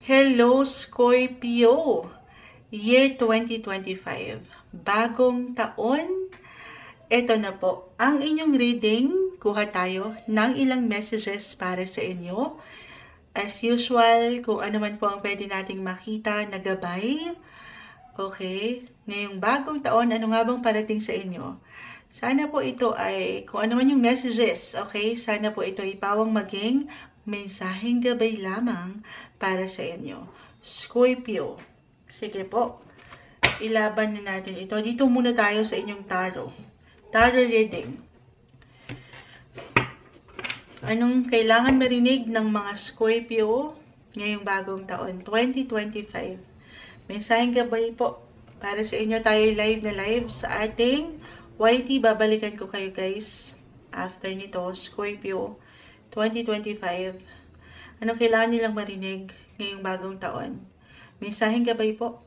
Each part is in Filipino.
Hello, Scorpio! Year 2025. Bagong taon. Ito na po ang inyong reading. Kuha tayo ng ilang messages para sa inyo. As usual, kung ano man po ang pwede nating makita na gabay. Okay? Ngayong bagong taon, ano nga bang parating sa inyo? Sana po ito ay, kung ano man yung messages, okay? Sana po ito ay pawang maging mensaheng gabay lamang para sa inyo. Scorpio. Sige po, ilaban na natin ito. Dito muna tayo sa inyong tarot. Tarot reading. Anong kailangan marinig ng mga Scorpio ngayong bagong taon, 2025? Mensaheng gabay po para sa inyo. Tayo live na live sa ating YT. Babalikan ko kayo guys after nito. Scorpio 2025. Anong kailangan nilang marinig ngayong bagong taon? Mensaheng gabay po.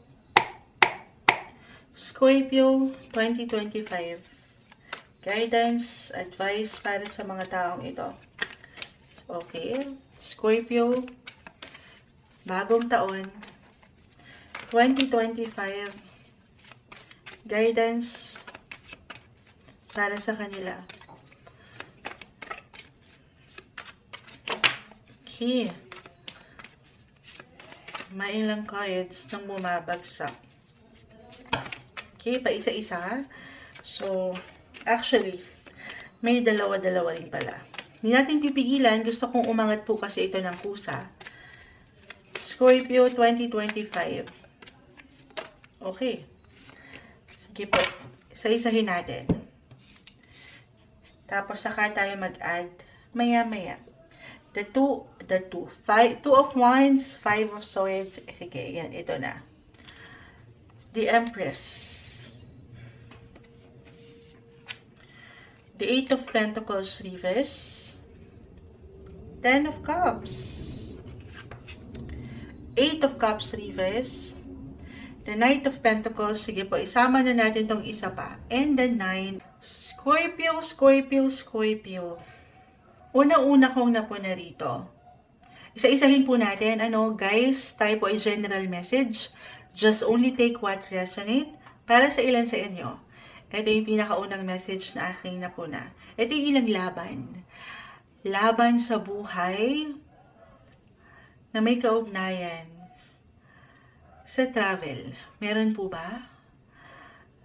Scorpio 2025. Guidance, advice para sa mga taong ito. Okay. Scorpio, bagong taon 2025. Guidance para sa kanila. Okay. May ilang cards nang bumabagsak. Okay, pa isa-isa. So, actually, may dalawa-dalawa rin pala. Hindi natin pipigilan. Gusto kong umangat po kasi ito ng kusa. Scorpio 2025. Okay. Sige po. Isa-isahin natin. Tapos saka tayo mag-add maya-maya. The two of Wands, Five of Swords. Okay, yan, ito na. The Empress. The Eight of Pentacles, reverse. Ten of Cups. Eight of Cups, reverse. The Knight of Pentacles. Sige po, isama na natin tong isa pa. And the Nine. Scorpio, Scorpio, Scorpio. Una-una kong napuna rito. Isa-isahin po natin. Guys, tayo po ay general message. Just only take what resonate. Para sa ilan sa inyo. Ito yung pinakaunang message na aking napuna. Ito yung ilang laban. Laban sa buhay na may kaugnayan sa travel. Meron po ba?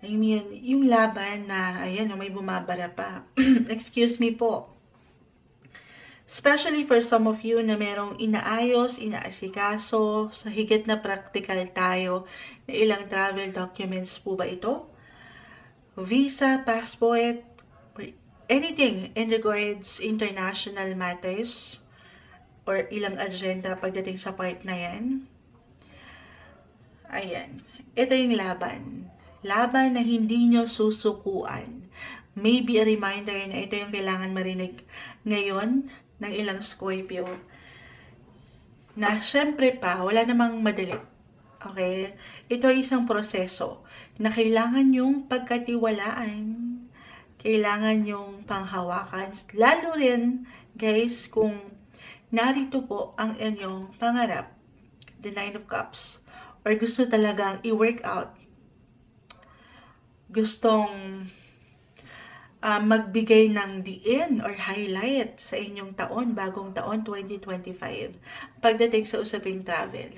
I mean, yung laban na, ayan, may bumabara pa. Excuse me po. Especially for some of you na merong inaayos, inaasikaso, sa higit na practical tayo na ilang travel documents po ba ito? Visa, passport, anything in regards international matters or ilang agenda pagdating sa part na yan. Ayan. Ito yung laban. Laban na hindi nyo susukuan. Maybe a reminder na ito yung kailangan marinig ngayon ng ilang Scorpio. Na syempre pa, wala namang madali. Okay? Ito ay isang proseso na kailangan yung pagkatiwalaan. Kailangan yung panghawakan. Lalo rin, guys, kung narito po ang inyong pangarap. The Nine of Cups. Or gusto talagang i-work out. Gustong magbigay ng diin or highlight sa inyong taon, bagong taon 2025, pagdating sa usaping travel.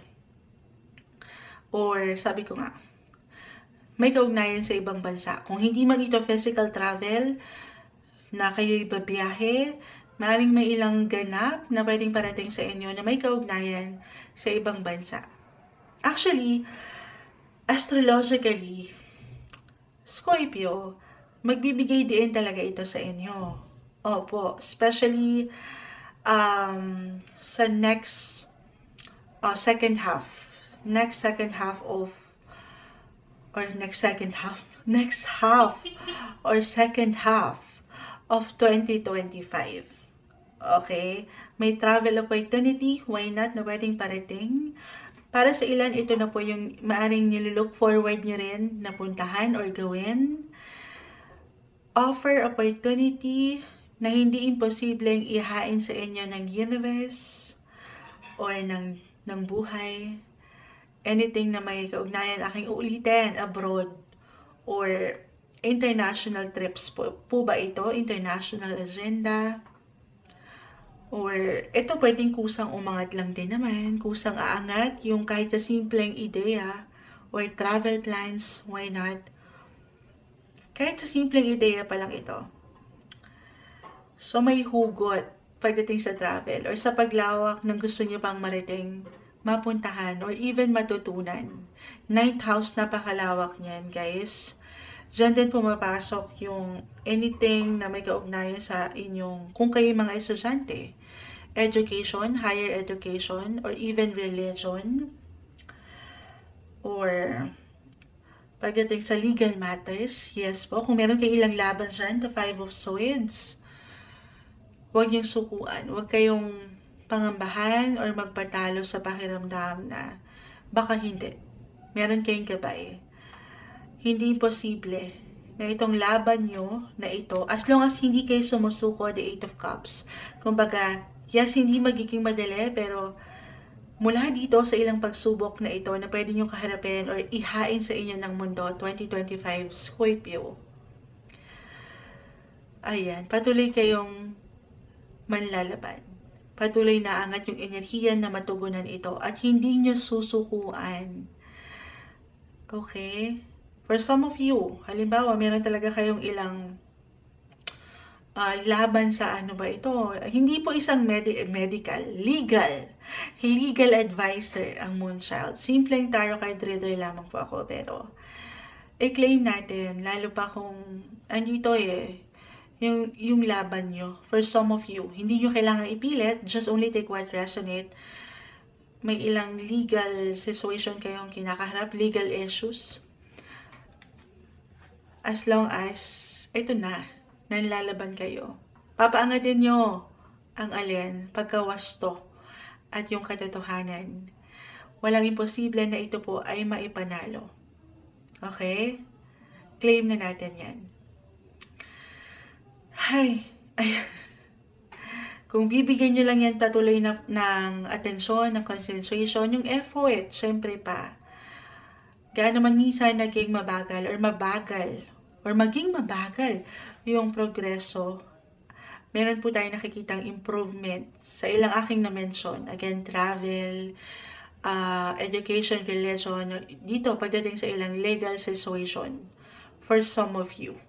Or sabi ko nga, may kaugnayan sa ibang bansa. Kung hindi man ito physical travel, na kayo'y babiyahe, maaaring may ilang ganap na pwedeng parating sa inyo na may kaugnayan sa ibang bansa. Actually, astrologically, Scorpio, magbibigay din talaga ito sa inyo. Opo, especially sa next second half. Next half or second half of 2025. Okay? May travel opportunity, why not, na pwedeng parating. Para sa ilan, ito na po yung maaring nilook forward nyo rin na puntahan or gawin. Offer opportunity na hindi imposibleng ihain sa inyo ng universe or ng ng buhay, anything na may kaugnayan aking uulitin abroad or international trips po ba ito? International agenda? Or ito pwedeng kusang umangat lang din naman, kusang aangat yung kahit sa simpleng ideya or travel plans, why not? Kahit sa simpleng ideya pa lang ito. So may hugot pagdating sa travel or sa paglawak ng gusto niyo pang marating, mapuntahan, or even matutunan. 9th house, napakalawak niyan, guys. Diyan din pumapasok yung anything na may kaugnayan sa inyong, kung kayo mga estudyante, education, higher education, or even religion, or pagdating sa legal matters, yes po, kung meron kayong ilang laban dyan, the 5 of Swords, huwag niyong sukuan, huwag kayong pangambahan or magpatalo sa pakiramdam na baka hindi. Meron kayong gabay. Hindi posible na itong laban nyo na ito, as long as hindi kayo sumusuko, the 8 of Cups. Kumbaga, yes, hindi magiging madali, pero mula dito sa ilang pagsubok na ito na pwede nyo kaharapin or ihain sa inyo ng mundo, 2025 Scorpio. Ayan, patuloy kayong manlalaban. Patuloy na angat yung enerhiya na matugunan ito at hindi nyo susukuan. Okay? For some of you, halimbawa, meron talaga kayong ilang laban sa ano ba ito? Hindi po isang medical, legal advisor ang Moonchild. Simpleng tarot card reader lamang po ako, pero i-claim natin, lalo pa kung andito yung laban nyo. For some of you, hindi nyo kailangan ipilit, just only take what resonate. May ilang legal situation kayong kinakaharap, legal issues. As long as, ito na, nanlalaban kayo. Papaangatin nyo ang alin, pagkawasto, at yung katotohanan. Walang imposible na ito po ay maipanalo. Okay? Claim na natin yan. Ay. Kung bibigyan nyo lang yan patuloy ng atensyon, ng concentration, yung effort, syempre pa. Gaano man minsan naging mabagal or maging mabagal yung progreso, meron po tayong nakikitang improvement sa ilang aking na-mention. Again, travel, education, religion, dito pagdating sa ilang legal situation for some of you.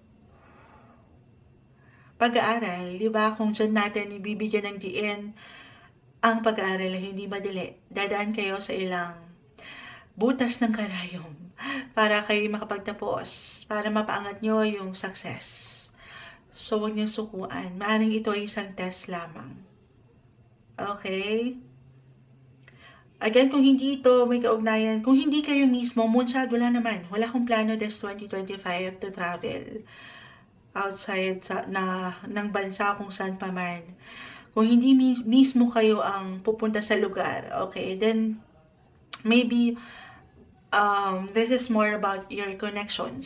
Pag-aaral, di ba, kung dyan natin ibibigyan ng diin ang pag-aaral ay hindi madali. Dadaan kayo sa ilang butas ng karayom para kayo makapagtapos, para mapaangat nyo yung success. So, huwag nyo sukuan. Maaring ito ay isang test lamang. Okay? Again, kung hindi ito may kaugnayan, kung hindi kayo mismo, Moonchild, wala naman. Wala akong plano this 2025 to travel outside ng bansa kung saan pa man. Kung hindi mismo kayo ang pupunta sa lugar, okay, then maybe this is more about your connections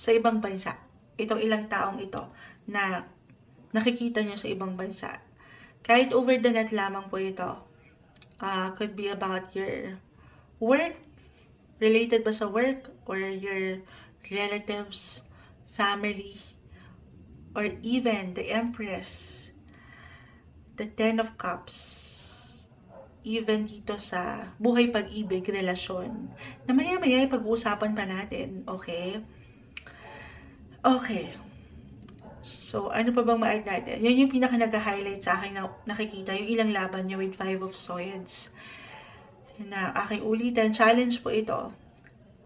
sa ibang bansa. Itong ilang taong ito na nakikita nyo sa ibang bansa. Kahit over the net lamang po ito. Could be about your work, related ba sa work, or your relatives, family, or even the Empress, the 10 of Cups, even dito sa buhay pag-ibig, relasyon, na maya-maya pag-uusapan pa natin, okay? Okay. So, ano pa bang ma-add natin? Yan yung pinaka nag-highlight sa akin na nakikita, yung ilang laban niya with 5 of Swords. Na aking ulitan, challenge po ito.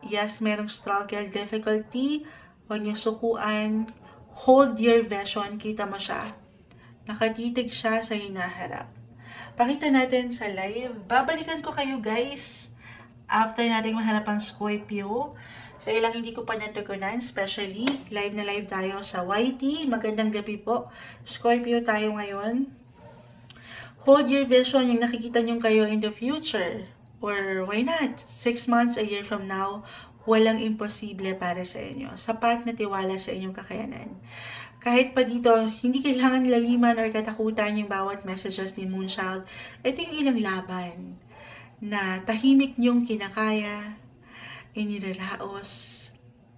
Yes, merong struggle, difficulty, huwag niyong sukuan, hold your vision, kita mo siya. Nakatitig siya sa hinaharap. Pakita natin sa live. Babalikan ko kayo guys, after natin mahanap ang Scorpio. Sa ilang hindi ko pa natugunan, especially, live na live tayo sa YT. Magandang gabi po. Scorpio tayo ngayon. Hold your vision, yung nakikita nyo kayo in the future. Or why not? 6 months, a year from now, walang imposible para sa inyo. Sapat na tiwala sa inyong kakayanan. Kahit pa dito, hindi kailangan laliman or katakutan yung bawat messages ni Moonchild. Ito yung ilang laban na tahimik niyong kinakaya, iniraraos.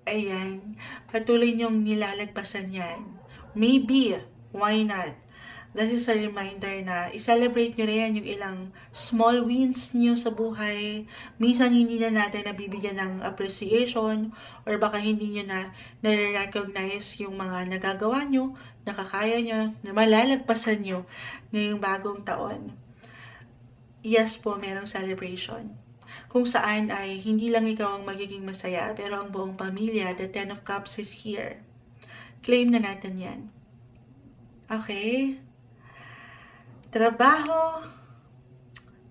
Ayan, patuloy niyong nilalagpasan yan. Maybe, why not? This is a reminder na i-celebrate nyo rin yung ilang small wins nyo sa buhay. Minsan hindi na natin nabibigyan ng appreciation or baka hindi nyo na nare-recognize yung mga nagagawa nyo, nakakaya nyo, na malalagpasan nyo ngayong bagong taon. Yes po, merong celebration. Kung saan ay hindi lang ikaw ang magiging masaya, pero ang buong pamilya, the Ten of Cups is here. Claim na natin yan. Okay? Trabaho,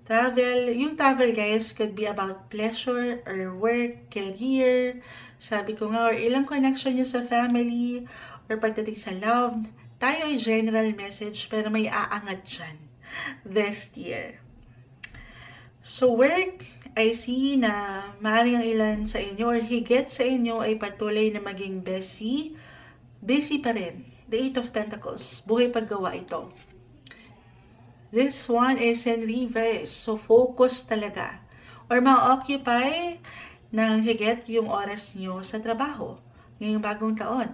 travel. Yung travel, guys, could be about pleasure or work, career. Sabi ko nga, or ilang connection nyo sa family, or pagdating sa love. Tayo ay general message, pero may aangat dyan this year. So, work, I see na maaaring ang ilan sa inyo or higit sa inyo ay patuloy na maging busy. Busy pa rin. The Eight of Pentacles. Buhay paggawa ito. This one is in reverse. So, focus talaga. Or ma-occupy ng higit yung oras nyo sa trabaho. Ngayong bagong taon.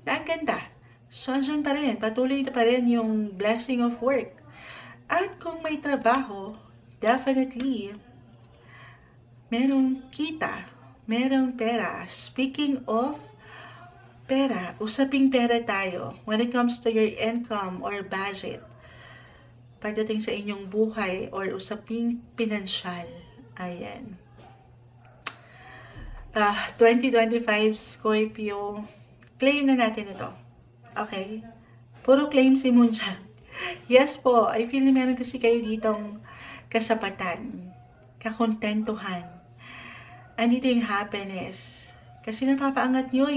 Na ang ganda. So, andyan pa rin. Patuloy pa rin yung blessing of work. At kung may trabaho, definitely, merong kita, merong pera. Speaking of pera, usaping pera tayo when it comes to your income or budget. Pagdating sa inyong buhay or usaping pinansyal. Ayan. 2025 Scorpio. Claim na natin ito. Okay? Puro claim si Moonshot. Yes po, I feel na meron kasi kayo ditong kasapatan, kakontentuhan. Andito yung happiness. Kasi napapaangat nyo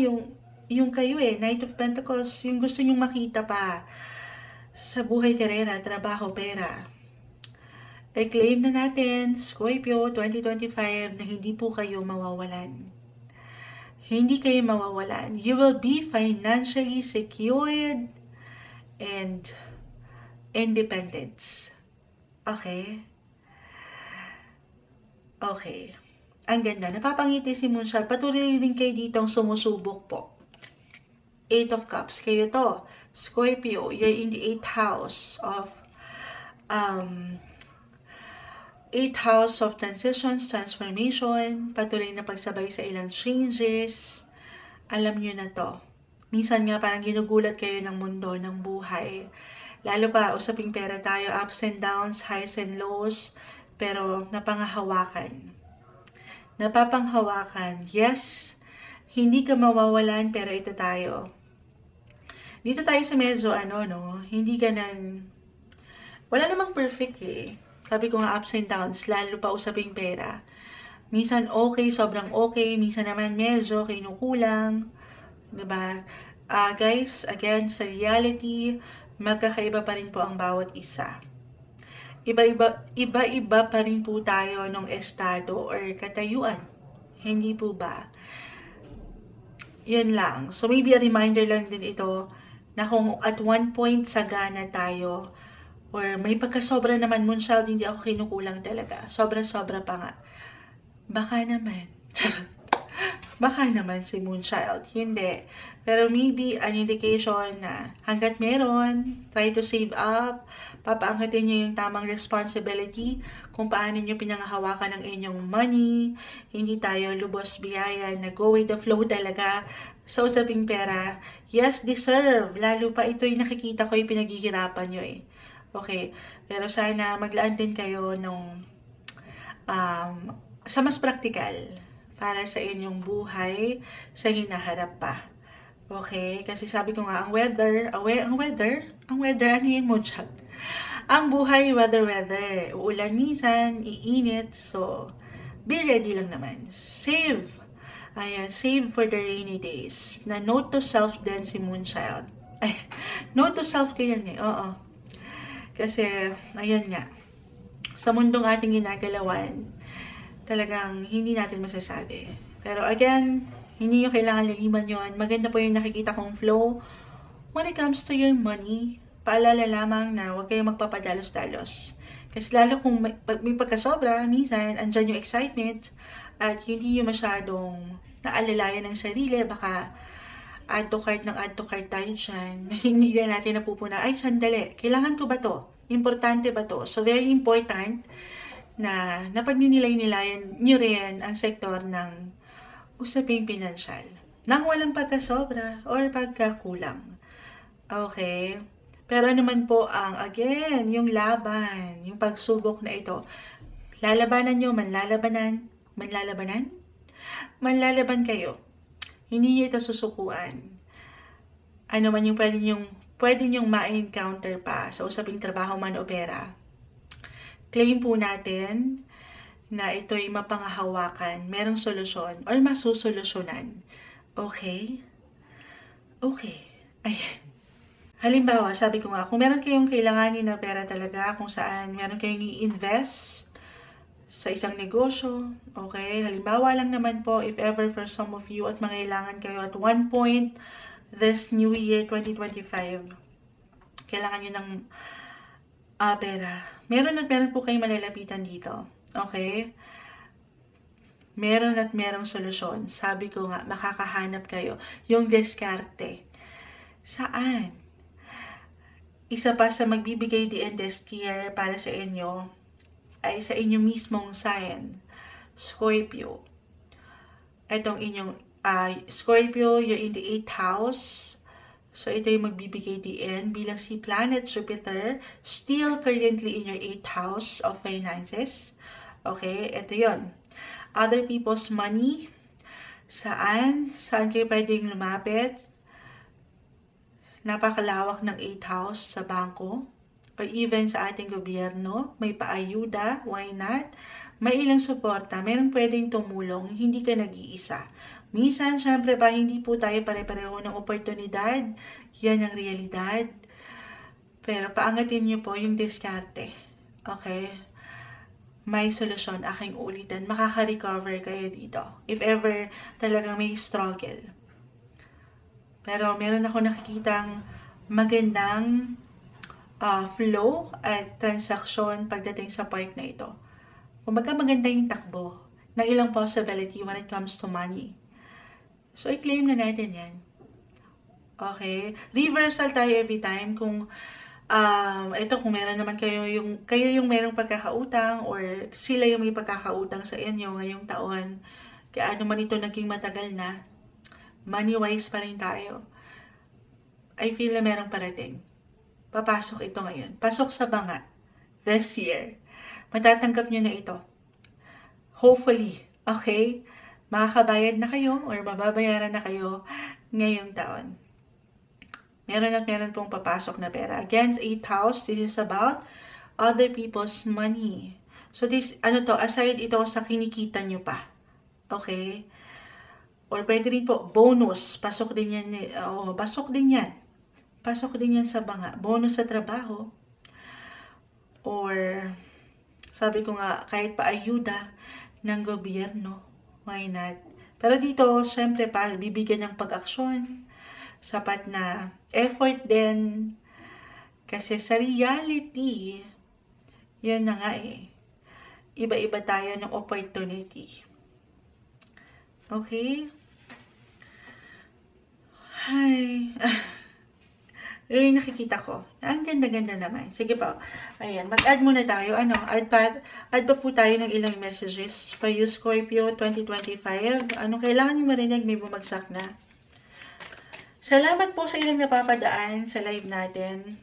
yung kayo Knight of Pentacles, yung gusto nyong makita pa sa buhay, karera, trabaho, pera. I-claim na natin, Scorpio 2025, na hindi po kayo mawawalan. Hindi kayo mawawalan. You will be financially secured and independence. Okay? Okay. Ang ganda. Napapangiti si Moonshot. Patuloy din kayo ditong sumusubok po. Eight of Cups. Kayo to. Scorpio. You're in the 8th house of 8th house of transitions, transformation. Patuloy na pagsabay sa ilang changes. Alam nyo na to. Minsan nga parang ginugulat kayo ng mundo, ng buhay. Lalo pa, usaping pera tayo. Ups and downs, highs and lows. Pero napanghahawakan. Napapanghawakan. Yes, hindi ka mawawalan, pero ito tayo. Dito tayo sa medyo, hindi ganun. Wala namang perfect Sabi ko nga, ups and downs, lalo pa usaping pera. Minsan okay, sobrang okay. Minsan naman medyo kinukulang. Diba? Guys, again, sa reality, magkakaiba pa rin po ang bawat isa. Iba-iba pa rin po tayo ng estado or katayuan. Hindi po ba? Yun lang. So, maybe a reminder lang din ito na kung at one point sagana tayo or may pagkasobra naman, Moonchild, hindi ako kinukulang talaga. Sobra-sobra pa nga. Baka naman. Baka naman si Moonchild. Hindi. Pero maybe an indication na hanggat meron, try to save up, papaangkatin nyo yung tamang responsibility kung paano nyo pinanghahawakan ng inyong money. Hindi tayo lubos biyaya na go with the flow talaga sa usaping pera. Yes, deserve. Lalo pa ito yung nakikita ko yung pinaghihirapan nyo Okay. Pero sana maglaan din kayo nung sa mas praktikal para sa inyong buhay sa hinaharap pa. Okay? Kasi sabi ko nga, ang weather, ano yun, Moonshot? Ang buhay, weather. Uulan minsan, iinit, so, be ready lang naman. Save. Ayan, save for the rainy days. Na note to self din si Moonchild. Ay, note to self ko yan oo. Kasi, ayan nga, sa mundong ating ginagalawan, talagang hindi natin masasabi. Pero again, hindi nyo kailangan laliman yun. Maganda po yung nakikita kong flow. When it comes to your money, paalala lamang na huwag kayong magpapadalos-dalos. Kasi lalo kung may pagkasobra, minsan, andyan yung excitement at hindi yung masyadong naalalayan ng sarili, baka add to cart tayo dyan, na hindi na natin napupuna, ay sandali, kailangan ko ba to? Importante ba to? So very important na napagninilay-nilayan nyo rin ang sektor ng usaping pinansyal nang walang pagkasobra or pagkakulang. Okay? Pero naman po ang, again, yung laban, yung pagsubok na ito, lalabanan nyo, manlalaban kayo. Hindi nyo ito susukuan. Ano man yung pwede nyong ma-encounter pa sa usaping trabaho man o pera. Claim po natin na ito'y mapangahawakan, merong solusyon, or masusolusyonan. Okay? Okay. Ayan. Halimbawa, sabi ko nga, kung meron kayong kailanganin na pera talaga, kung saan meron kayong i-invest sa isang negosyo, okay? Halimbawa lang naman po, if ever for some of you at mangailangan kayo at one point this new year 2025, kailangan nyo ng pera. Meron po kayong malalapitan dito, okay? Meron at merong solusyon. Sabi ko nga, makakahanap kayo. Yung diskarte. Saan? Isa pa sa magbibigay din this year para sa inyo ay sa inyong mismong sign, Scorpio. Itong inyong Scorpio, you're in the 8th house. So, ito yung magbibigay din bilang si planet Jupiter, still currently in your 8th house of finances. Okay, ito yon. Other people's money. Saan kayo pwedeng lumapit? Napakalawak ng 8th house sa bangko. Or even sa ating gobyerno. May paayuda. Why not? May ilang suporta. Merong pwedeng tumulong. Hindi ka nag-iisa. Minsan, syempre ba, hindi po tayo pare-pareho ng oportunidad. Yan ang realidad. Pero paangatin niyo po yung diskarte. Okay? May solusyon, aking ulitin. Makaka-recover kayo dito. If ever talagang may struggle. Pero meron ako nakikitang magandang flow at transaksyon pagdating sa point na ito. Kumbaga maganda yung takbo ng ilang possibility when it comes to money. So, i-claim na natin yan. Okay? Reversal tayo every time kung ito kung meron naman kayo yung merong pagkakautang or sila yung may pagkakautang sa inyo ngayong taon, kaya ano man ito naging matagal na, money-wise pa rin tayo. I feel na merong parating. Papasok ito ngayon. Pasok sa banga. This year. Matatanggap nyo na ito. Hopefully. Okay? Makakabayad na kayo or mababayaran na kayo ngayong taon. Meron pong papasok na pera. Again, 8th house, this is about other people's money. So this, aside ito sa kinikita nyo pa. Okay? Or pwede rin po, bonus. Pasok din yan. Pasok din yan. Pasok din yan sa banga. Bonus sa trabaho. Or, sabi ko nga, kahit pa ayuda ng gobyerno. Why not? Pero dito, syempre pa, bibigyan ng pag-aksyon. Sapat na effort din. Kasi sa reality, yun na nga eh. Iba-iba tayo ng opportunity. Okay? Hi. Yung nakikita ko. Ang ganda-ganda naman. Sige po. Ayan. Mag-add muna tayo. Add pa po tayo ng ilang messages for you, Scorpio 2025. Anong kailangan nyo marinig? May bumagsak na. Salamat po sa ilang napapadaan sa live natin.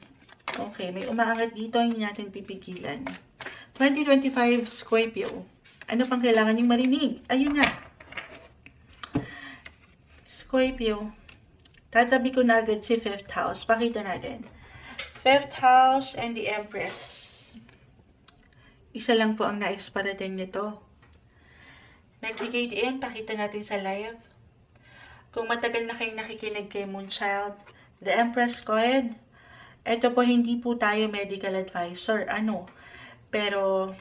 Okay, may umaangat dito, hindi natin pipigilan. 2025 Scorpio. Ano pang kailangan yung marinig? Ayun na. Scorpio. Tatabi ko na agad si 5th house. Pakita natin. 5th house and the Empress. Isa lang po ang nais parating nito. Nagbigay din, pakita natin sa live. Kung matagal na kayong nakikinig kay Moonchild, the Empress card, ito po hindi po tayo medical advisor, pero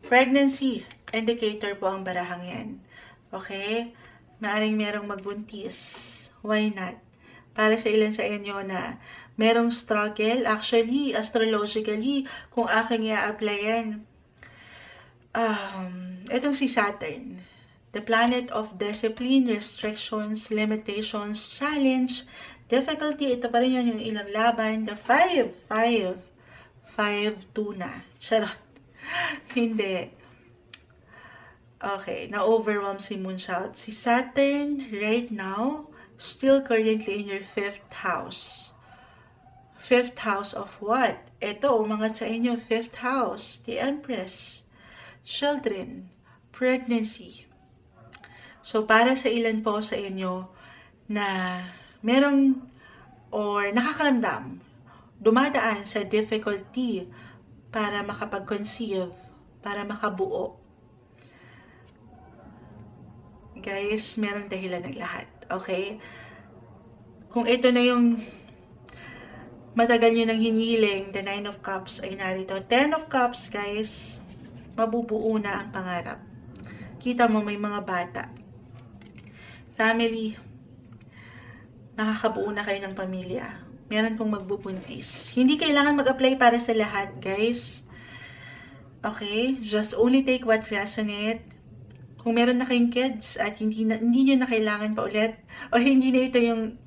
pregnancy indicator po ang barahang yan. Okay? Maaring merong magbuntis. Why not? Para sa ilan sa inyo na merong struggle, actually, astrologically, kung aking i-applyan, itong si Saturn, the planet of discipline, restrictions, limitations, challenge, difficulty, ito pa rin yan yung ilang laban, the 5-2 na. Charot. Hindi. Okay, na-overwhelm si Moonchild. Si Saturn, right now, still currently in your 5th house. 5th house of what? Ito, umangat sa inyo, 5th house, the Empress, children, pregnancy. So, para sa ilan po sa inyo na merong or nakakaramdam, dumadaan sa difficulty para makapag-conceive, para makabuo. Guys, merong dahilan ng lahat. Okay? Kung ito na yung matagal nyo nang hinihiling, the 9 of Cups ay narito. 10 of Cups, guys, mabubuo na ang pangarap. Kita mo, may mga bata. Family, nakakabuo na kayo ng pamilya. Meron pong magbubuntis. Hindi kailangan mag-apply para sa lahat, guys. Okay? Just only take what resonate. Kung meron na kayong kids at hindi nyo na kailangan pa ulit, o hindi na ito yung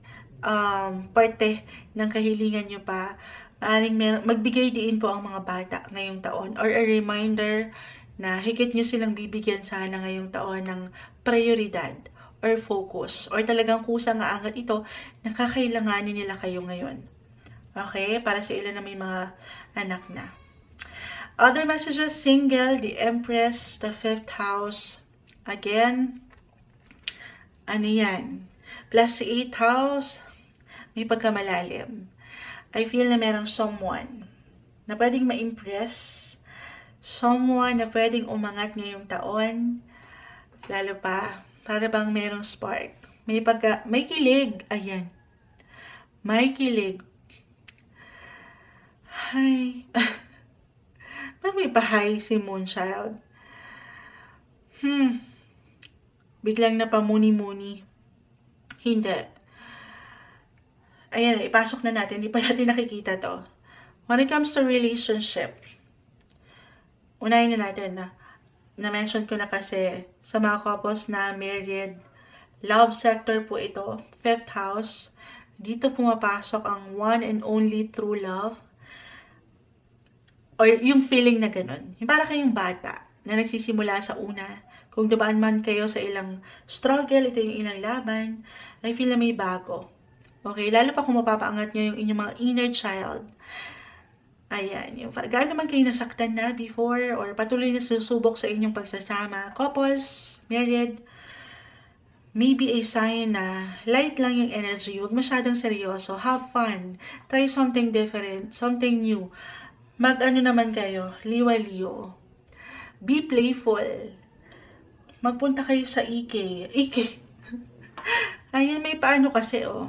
parte ng kahilingan nyo pa, maaaring magbigay din po ang mga bata ngayong taon, or a reminder na higit nyo silang bibigyan sana ngayong taon ng prioridad or focus, or talagang kusang aangat ito, nakakailanganin nila kayo ngayon. Okay? Para sa ilan na may mga anak na. Other messages, single, the Empress, the 5th house. Again, ano yan? Plus 8th house, may pagkamalalim. I feel na merong someone na pwedeng ma-impress, someone na pwedeng umangat ngayong taon, lalo pa, para bang merong spark. May kilig, ayan. May kilig. Hi. Ba't may pahay si Moonchild? Biglang napamuni-muni. Hindi. Ayan, ipasok na natin. Hindi pa natin nakikita to. When it comes to relationship, unahin na natin na-mention ko na kasi sa mga couples na married, love sector po ito, 5th house. Dito pumapasok ang one and only true love. Or yung feeling na ganun. Yung para kayong bata na nagsisimula sa una. Kung dumaan man kayo sa ilang struggle, ito yung ilang laban, I feel na may bago. Okay, lalo pa kung mapapaangat nyo yung inyong mga inner child. Ayan, yung gaano man kayo nasaktan na before or patuloy na susubok sa inyong pagsasama. Couples, married, maybe a sign na light lang yung energy, huwag masyadong seryoso, have fun, try something different, something new. Mag-ano naman kayo, liwa-liyo. Be playful. Magpunta kayo sa IKE. Ayan, may paano kasi, oh.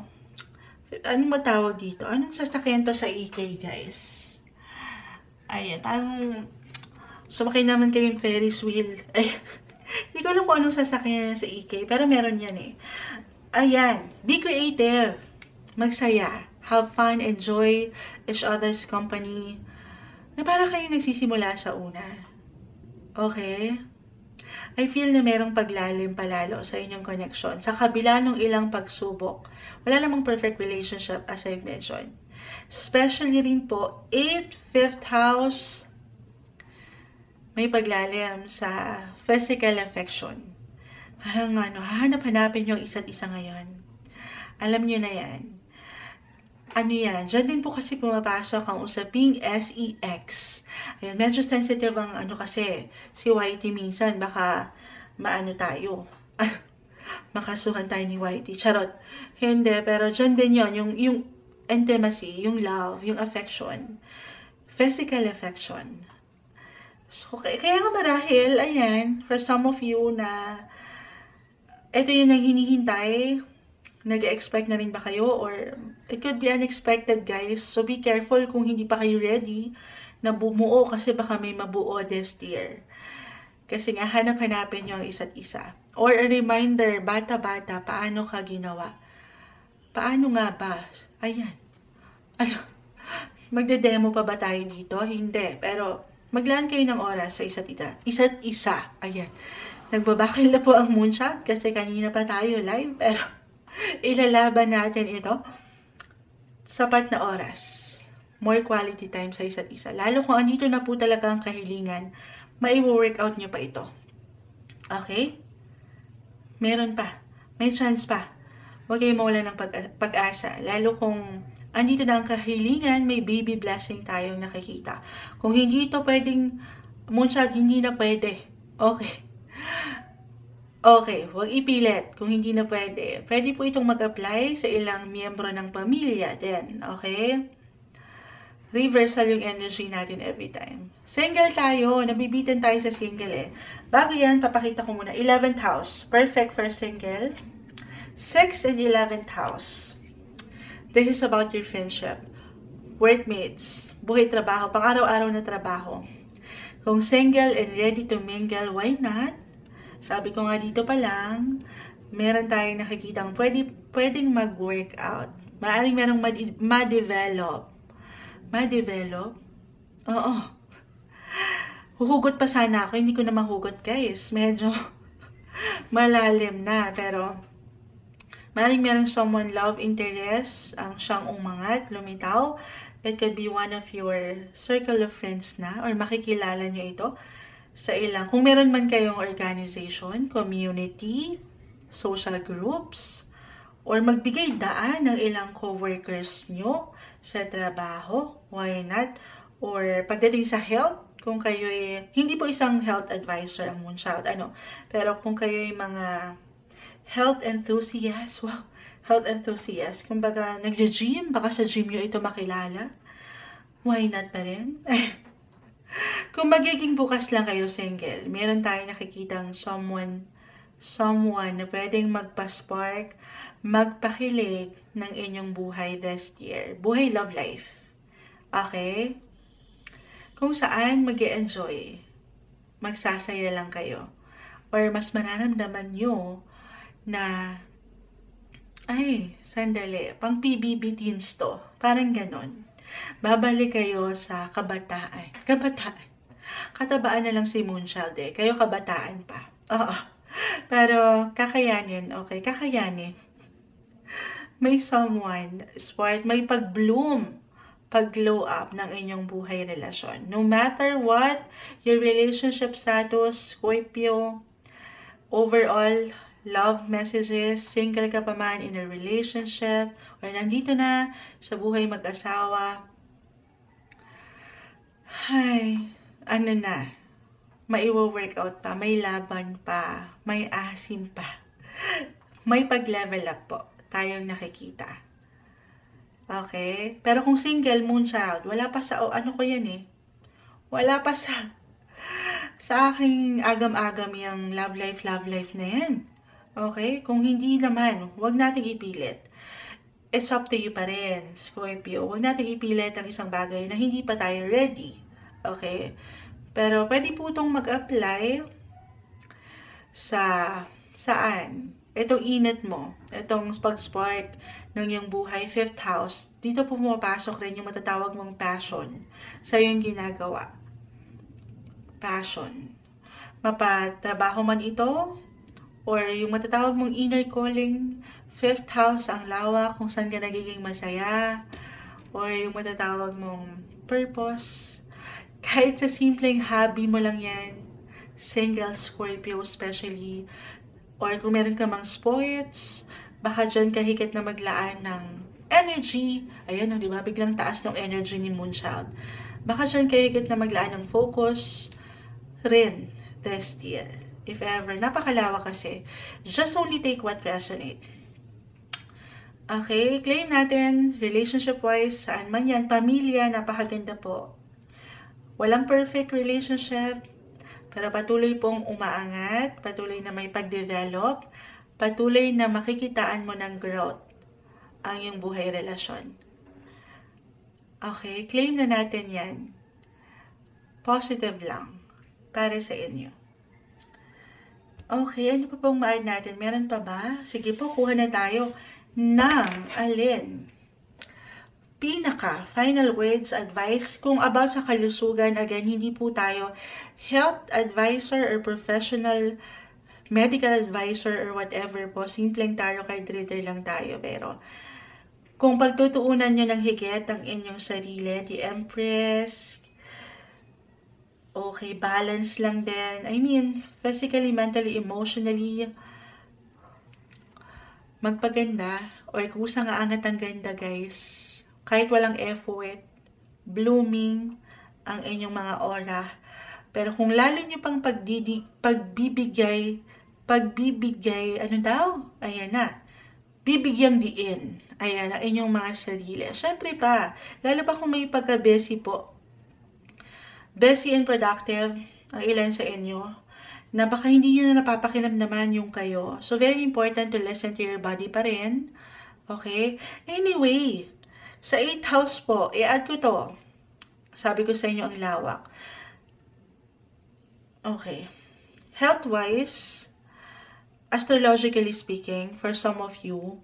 Anong matawag dito? Anong sasakyan to sa IKE, guys? Ayan, parang sumakay naman kayong Ferris wheel. Ay, hindi ko alam kung anong sasakyan sa IKE, pero meron yan eh. Ayan, be creative. Magsaya. Have fun, enjoy each other's company. Na para kayo nagsisimula sa una. Okay? I feel na merong paglalim palalo sa inyong connection. Sa kabila ng ilang pagsubok, wala namang perfect relationship as I've mentioned. Especially rin po, 5th house, may paglalim sa physical affection. Parang hahanap-hanapin yung isa't isa ngayon. Alam nyo na yan. Ano yan? Diyan din po kasi pumapasok ang usaping sex. Ayan, medyo sensitive ang kasi, si Whitey minsan, baka maano tayo. Makasuhan tayo ni Whitey. Charot. Hindi, pero diyan din yun, yung intimacy, yung love, yung affection. Physical affection. So, kaya nga marahil, ayan, for some of you na ito yung hinihintay, nag-expect na rin ba kayo? Or it could be unexpected, guys. So, be careful kung hindi pa kayo ready na bumuo kasi baka may mabuo this year. Kasi nga, hanap-hanapin nyo ang isa't isa. Or a reminder, bata-bata, paano ka ginawa? Paano nga ba? Ayan. Ano? Magde-demo pa ba tayo dito? Hindi. Pero, maglaan kayo ng oras sa isa't isa. Isa't isa. Ayan. Nagbabakil na po ang moonshot kasi kanina pa tayo live. Pero, ilalaban natin ito. Sapat na oras. More quality time sa isa't isa. Lalo kung andito na po talaga ang kahilingan, mai-workout nyo pa ito. Okay? Meron pa. May chance pa. Huwag kayo mawala ng pag-asa. Lalo kung andito na ang kahilingan, may baby blessing tayong nakikita. Kung hindi ito pwedeng moonshot, hindi na pwede. Okay. Okay, huwag ipilit kung hindi na pwede. Pwede po itong mag-apply sa ilang miyembro ng pamilya din. Okay? Reversal yung energy natin every time. Single tayo. Nabibitin tayo sa single eh. Bago yan, papakita ko muna. 11th house. Perfect for single. 6 and 11th house. This is about your friendship. Workmates. Buhay trabaho. Pang-araw-araw na trabaho. Kung single and ready to mingle, why not? Sabi ko nga dito pa lang, meron tayong nakikitang pwedeng mag-workout. Maaaring merong ma-develop. Ma-develop? Oo. Huhugot pa sana ako. Hindi ko na mahugot, guys. Medyo malalim na. Pero, maaaring merong someone love interest ang siyang umangat, lumitaw. It could be one of your circle of friends na or makikilala nyo ito sa ilang. Kung meron man kayong organization, community, social groups, or magbigay daan ng ilang co-workers nyo sa trabaho, why not? Or pagdating sa health, kung kayo hindi po isang health advisor ang moonshot, pero kung kayo mga health enthusiast, wow, health enthusiast, kumbaga nagja-gym, baka sa gym nyo ito makilala, why not pa rin? Kung magiging bukas lang kayo single, meron tayong nakikitang someone na pwedeng magpa-spark, magpakilig ng inyong buhay this year. Buhay love life. Okay? Kung saan mag-e-enjoy, magsasaya lang kayo. Or mas mararamdaman nyo na, ay, sandali, pang PBB teens to. Parang ganon. Babalik kayo sa kabataan. Katabaan na lang si Moonchild eh. Kayo kabataan pa. Oo. Pero kakayanin. Okay, kakayanin. May someone, smart, may pag-bloom, pag-glow up ng inyong buhay relasyon. No matter what, your relationship status, Scorpio, overall, love messages, single ka pa man in a relationship, or nandito na sa buhay mag-asawa, ay, maiwo-workout pa, may laban pa, may asim pa, may pag-level up po, tayong nakikita. Okay? Pero kung single, Moonchild, wala pa sa, ano ko yan eh, wala pa sa aking agam-agam yung love life na yan. Okay? Kung hindi naman, huwag nating ipilit. It's up to you pa rin, Scorpio. Huwag nating ipilit ang isang bagay na hindi pa tayo ready. Okay? Pero pwede po itong mag-apply sa saan? Itong init mo, itong pag-spark ng iyong buhay, 5th house. Dito po pumapasok rin yung matatawag mong passion sa iyong ginagawa. Passion. Mapatrabaho man ito, or yung matatawag mong inner calling, 5th house, ang lawak, kung saan ka nagiging masaya, or yung matatawag mong purpose. Kahit sa simpleng hobby mo lang yan, single Scorpio especially, or kung meron ka mang sports, baka dyan ka higit na maglaan ng energy. Ayan, di ba? Biglang taas ng energy ni Moonchild. Baka dyan ka higit na maglaan ng focus rin this year. If ever, napakalawak kasi. Just only take what resonate. Okay, claim natin, relationship-wise, saan man yan, pamilya, napakaganda po. Walang perfect relationship, pero patuloy pong umaangat, patuloy na may pag-develop, patuloy na makikitaan mo ng growth ang iyong buhay relasyon. Okay, claim na natin yan. Positive lang para sa inyo. Okay, ano pa pong ma-add natin? Meron pa ba? Sige po, kuha na tayo. ng alin? Pinaka final words, advice kung about sa kalusugan. Again, hindi po tayo health advisor or professional medical advisor or whatever po. Simpleng tarot card reader lang tayo. Pero kung pagtutuunan nyo ng higit ang inyong sarili, the Empress, okay, balance lang din. I mean, physically, mentally, emotionally, magpaganda, or kusang aangat ang ganda, guys. Kahit walang effort, blooming ang inyong mga aura. Pero kung lalo nyo pang pagbibigay, ano daw? Ayan na. Bibigyang diin. Ayan, ang inyong mga sarili. Siyempre pa, lalo pa kung may pagka-busy po. Busy and productive ang ilan sa inyo, na baka hindi nyo na napapakinamdaman yung kayo. So, very important to listen to your body pa rin. Okay? Anyway, sa 8th house po, i-add ko to. Sabi ko sa inyo ang lawak. Okay. Health-wise, astrologically speaking, for some of you,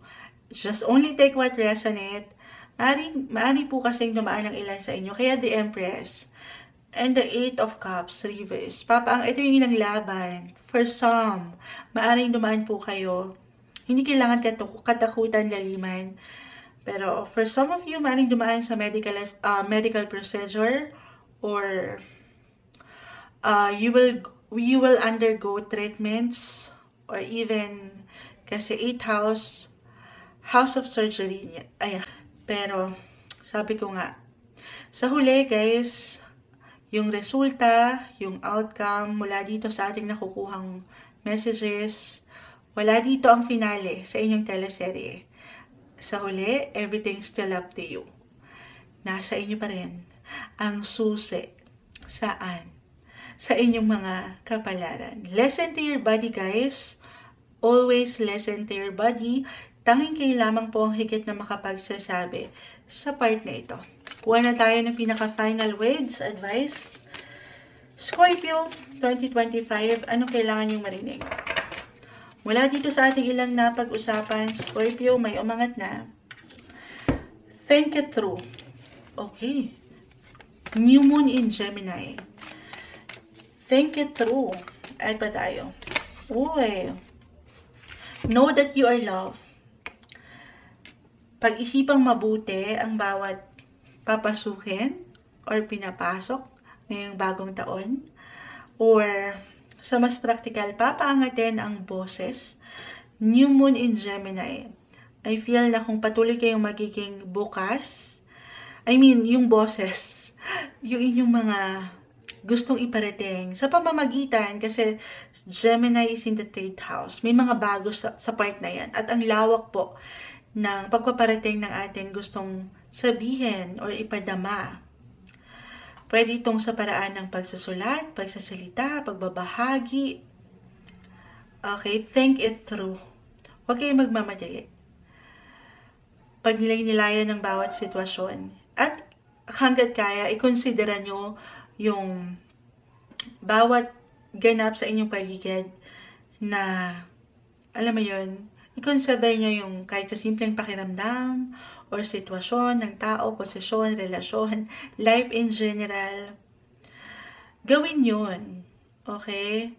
just only take what resonate. Maari po kasing dumaan ng ilan sa inyo. Kaya the Empress and the 8 of Cups, reverse. Ito yung ilang laban. For some, maaring dumaan po kayo. Hindi kailangan katakutan, laliman. Pero for some of you, maaring dumaan sa medical procedure, or you will undergo treatments, or even kasi 8th house of surgery. Ayan. Pero sabi ko nga, sa huli guys, yung resulta, yung outcome mula dito sa ating nakukuhang messages, wala dito ang finale sa inyong teleserye. Sa huli, everything's still up to you. Nasa inyo pa rin ang susi. Saan? Sa inyong mga kapalaran. Listen to your body, guys. Always listen to your body. Tanging kayo lamang po ang higit na makapagsasabi sa part na ito. Kuha na tayo ng pinaka-final words, advice. Scorpio 2025, anong kailangan niyong marinig? Mula dito sa ating ilang napag-usapan, Scorpio, may umangat na. Think it through. Okay. New Moon in Gemini. Think it through. Add pa tayo. Uy. Know that you are loved. Pag-isipang mabuti ang bawat papasukin or pinapasok ngayong bagong taon. Or sa mas practical, papaangatin ang boses. New Moon in Gemini. I feel na kung patuloy kayong magiging bukas, yung boses, yung inyong mga gustong iparating sa pamamagitan, kasi Gemini is in the 3rd house. May mga bago sa part na yan. At ang lawak po ng pagpaparating ng ating gustong sabihin or ipadama. Pwede itong sa paraan ng pagsusulat, pagsasalita, pagbabahagi. Okay, think it through. Huwag kayong magmamadali. Pagnilay-nilayan ng bawat sitwasyon. At hanggat kaya, ikonsidera nyo yung bawat ganap sa inyong paligid na, alam mo yun, i-consider nyo yung kahit sa simpleng pakiramdam or sitwasyon ng tao, posisyon, relasyon, life in general. Gawin yun. Okay?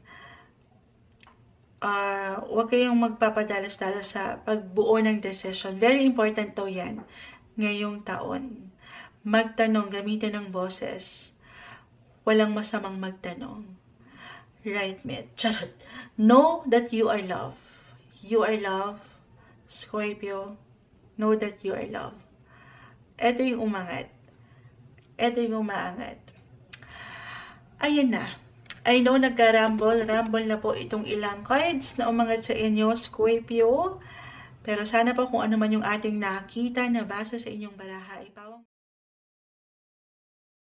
Huwag kayong magpapadalas-dalas sa pagbuo ng decision. Very important to yan ngayong taon. Magtanong, gamitin ng boses. Walang masamang magtanong. Right, mate. Charot. Know that you are loved. You are loved, Scorpio. Know that you are loved. Ito yung umangat. Ito yung umaangat. Ayan na. I know nagka-rumble na po itong ilang cards na umangat sa inyo, Scorpio. Pero sana po kung ano man yung ating nakita na basa sa inyong baraha, ipawang